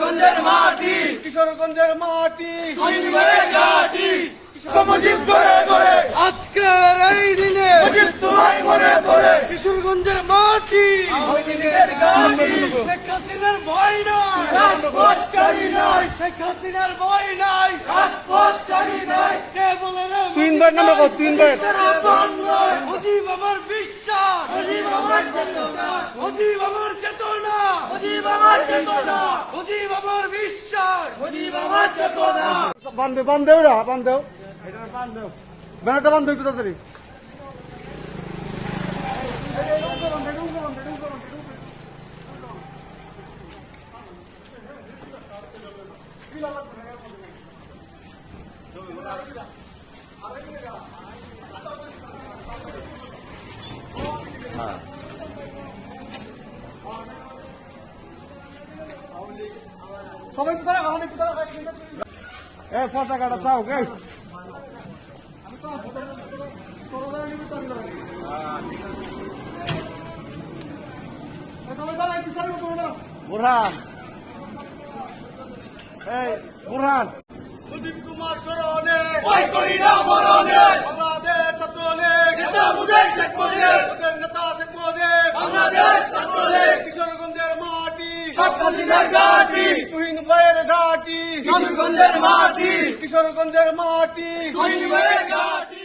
কিশোরগঞ্জের মাটি, কিশোরগঞ্জের মাটি, শহীদ ভাইয়ের ঘাঁটি। মুজিব করে করে আজকের এই দিনে মুজিব তোমায় মনে পড়ে, কিশোরগঞ্জের মাটি, আওয়ামী লীগের ঘাঁটি, শেখ হাসিনার ভয় নাই, রাজপথ চারি নাই, শেখ হাসিনার ভয় নাই। রাজপথ চারি নাই। কে বলে রে তিনবার নামে কত তিনবার মুজিব আমার বিশ্বাস, মুজিব আমার চেতনা, মুজিব আমার চেতনা, মুজিব আমার চেতনা, মুজিব আমার বিশ্বাস। মুজিব আমার চেতনা। বান্ধব বান্ধব রা বান্ধব ব্যানারটা বান্ধব একটু তাড়াতাড়ি সবাই তো তারা এখন একটু তারা এ পতাকাটা চাও কে বুরহান এই বুরহান মুজিব কুমার স্মরণে ভয় করি না মরণে, বাংলাদেশ ছাত্রলীগ নেতা মুজিব শেখ মুজিব, ওদের নেতা শেখ মুজিব বাংলাদেশ ছাত্রলীগ, কিশোরগঞ্জের মাটি শেখ হাসিনার ঘাঁটি, তুহিন ভাইয়ের ঘাটি কিশোরগঞ্জের মাটি, কিশোরগঞ্জের মাটি শহীদ ভাইয়ের ঘাঁটি।